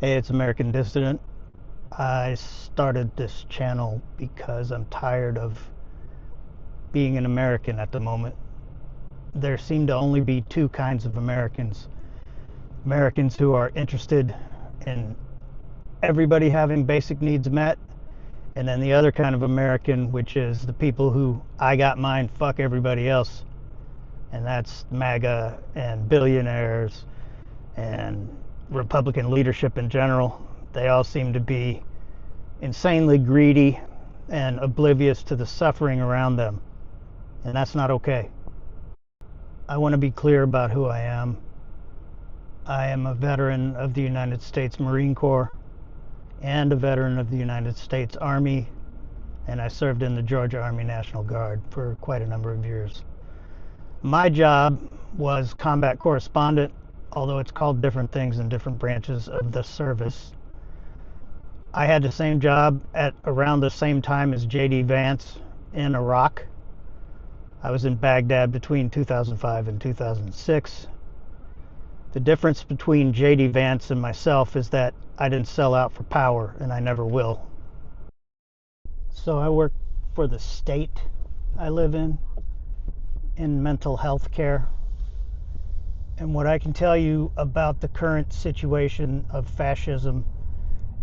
Hey, it's American Dissident. I started this channel because I'm tired of being an American at the moment. There seem to only be two kinds of Americans. Americans who are interested in everybody having basic needs met, and then the other kind of American, which is the people who I got mine, fuck everybody else. And that's MAGA and billionaires and Republican leadership in general. They all seem to be insanely greedy and oblivious to the suffering around them. And that's not okay. I want to be clear about who I am. I am a veteran of the United States Marine Corps and a veteran of the United States Army, and I served in the Georgia Army National Guard for quite a number of years. My job was combat correspondent, although it's called different things in different branches of the service. I had the same job at around the same time as J.D. Vance in Iraq. I was in Baghdad between 2005 and 2006. The difference between J.D. Vance and myself is that I didn't sell out for power, and I never will. So I work for the state I live in mental health care. And what I can tell you about the current situation of fascism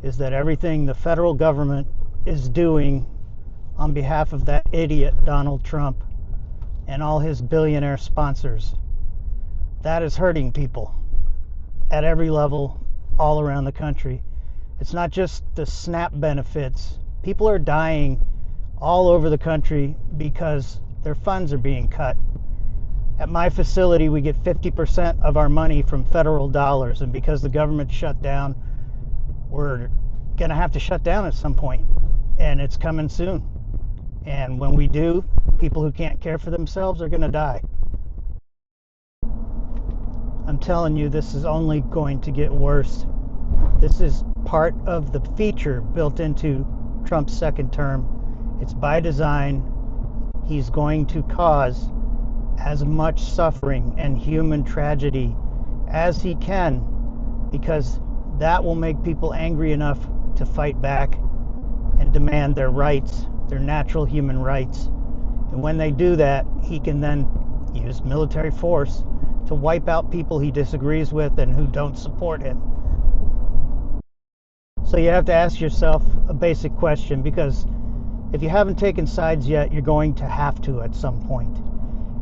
is that everything the federal government is doing on behalf of that idiot Donald Trump and all his billionaire sponsors, that is hurting people at every level all around the country. It's not just the SNAP benefits. People are dying all over the country because their funds are being cut. At my facility, we get 50% of our money from federal dollars, and because the government shut down, we're going to have to shut down at some point, and it's coming soon. And when we do, people who can't care for themselves are going to die. I'm telling you, this is only going to get worse. This is part of the feature built into Trump's second term. It's by design. He's going to cause as much suffering and human tragedy as he can, because that will make people angry enough to fight back and demand their rights, their natural human rights. And when they do that, he can then use military force to wipe out people he disagrees with and who don't support him. So you have to ask yourself a basic question, because if you haven't taken sides yet, you're going to have to at some point.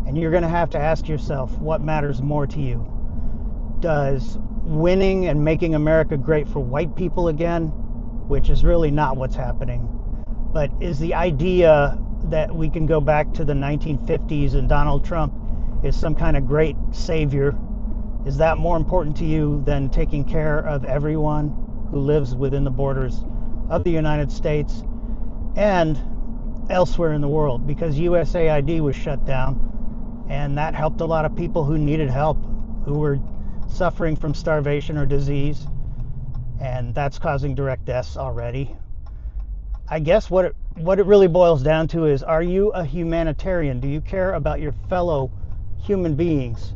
And you're going to have to ask yourself, what matters more to you? Does winning and making America great for white people again, which is really not what's happening, but is the idea that we can go back to the 1950s and Donald Trump is some kind of great savior, is that more important to you than taking care of everyone who lives within the borders of the United States and elsewhere in the world? Because USAID was shut down, and that helped a lot of people who needed help, who were suffering from starvation or disease, and that's causing direct deaths already. I guess what it really boils down to is, are you a humanitarian? Do you care about your fellow human beings?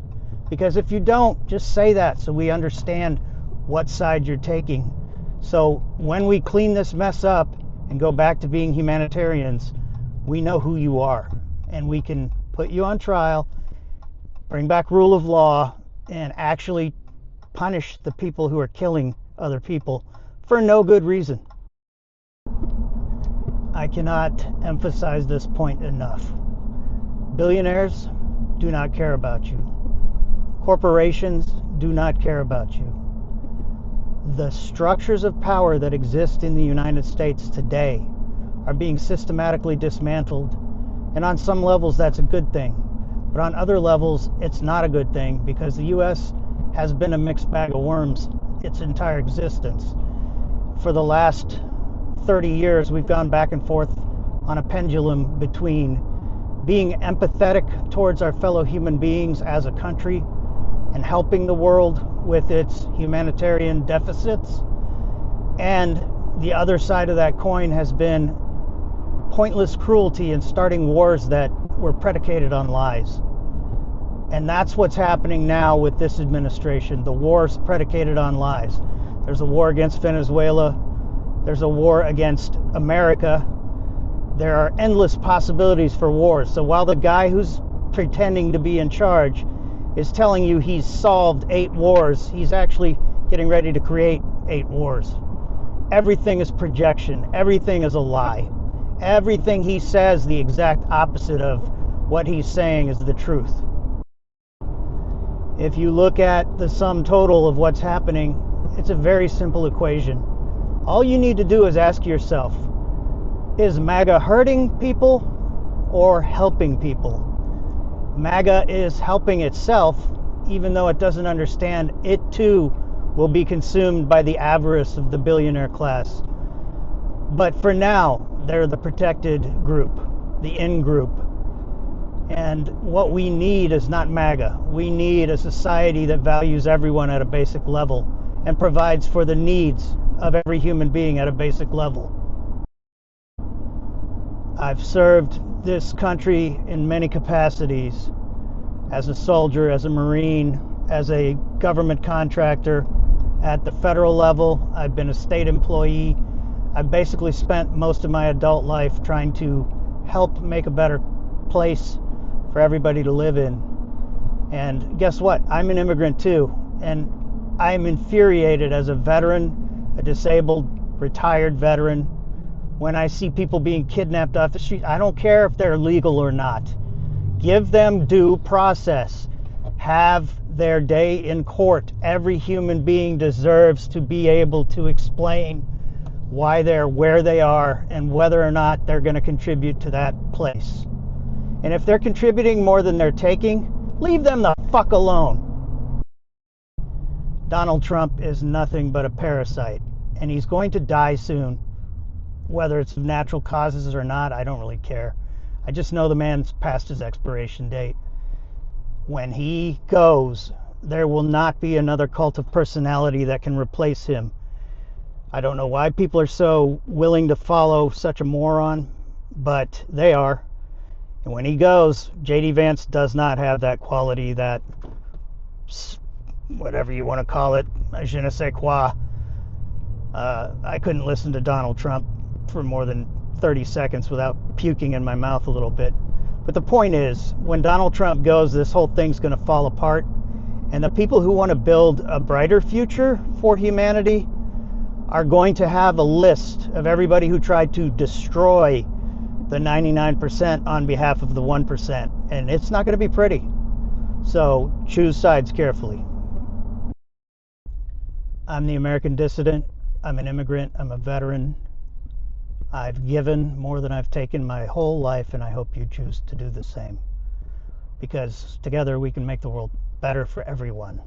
Because if you don't, just say that so we understand what side you're taking. So when we clean this mess up and go back to being humanitarians, we know who you are, and we can put you on trial, bring back rule of law, and actually punish the people who are killing other people for no good reason. I cannot emphasize this point enough. Billionaires do not care about you. Corporations do not care about you. The structures of power that exist in the United States today are being systematically dismantled, and on some levels that's a good thing, but on other levels it's not a good thing, because the U.S. has been a mixed bag of worms its entire existence. For the last 30 years we've gone back and forth on a pendulum between being empathetic towards our fellow human beings as a country and helping the world with its humanitarian deficits, and the other side of that coin has been pointless cruelty and starting wars that were predicated on lies. And that's what's happening now with this administration. The wars predicated on lies. There's a war against Venezuela. There's a war against America. There are endless possibilities for wars. So while the guy who's pretending to be in charge is telling you he's solved 8 wars, he's actually getting ready to create 8 wars. Everything is projection. Everything is a lie. Everything he says, the exact opposite of what he's saying, is the truth. If you look at the sum total of what's happening, it's a very simple equation. All you need to do is ask yourself, is MAGA hurting people or helping people? MAGA is helping itself, even though it doesn't understand it too will be consumed by the avarice of the billionaire class. But for now, they're the protected group, the in group. And what we need is not MAGA. We need a society that values everyone at a basic level and provides for the needs of every human being at a basic level. I've served this country in many capacities, as a soldier, as a Marine, as a government contractor. At the federal level, I've been a state employee. I've basically spent most of my adult life trying to help make a better place for everybody to live in. And guess what? I'm an immigrant too. And I'm infuriated as a veteran, a disabled, retired veteran, when I see people being kidnapped off the street. I don't care if they're legal or not. Give them due process. Have their day in court. Every human being deserves to be able to explain why they're where they are and whether or not they're going to contribute to that place. And if they're contributing more than they're taking, leave them the fuck alone. Donald Trump is nothing but a parasite, and he's going to die soon. Whether it's of natural causes or not, I don't really care. I just know the man's past his expiration date. When he goes, there will not be another cult of personality that can replace him. I don't know why people are so willing to follow such a moron, but they are. And when he goes, J.D. Vance does not have that quality, that whatever you want to call it, je ne sais quoi. I couldn't listen to Donald Trump for more than 30 seconds without puking in my mouth a little bit. But the point is, when Donald Trump goes, this whole thing's going to fall apart. And the people who want to build a brighter future for humanity are going to have a list of everybody who tried to destroy the 99% on behalf of the 1%. And it's not going to be pretty. So choose sides carefully. I'm the American dissident. I'm an immigrant. I'm a veteran. I've given more than I've taken my whole life, and I hope you choose to do the same. Because together we can make the world better for everyone.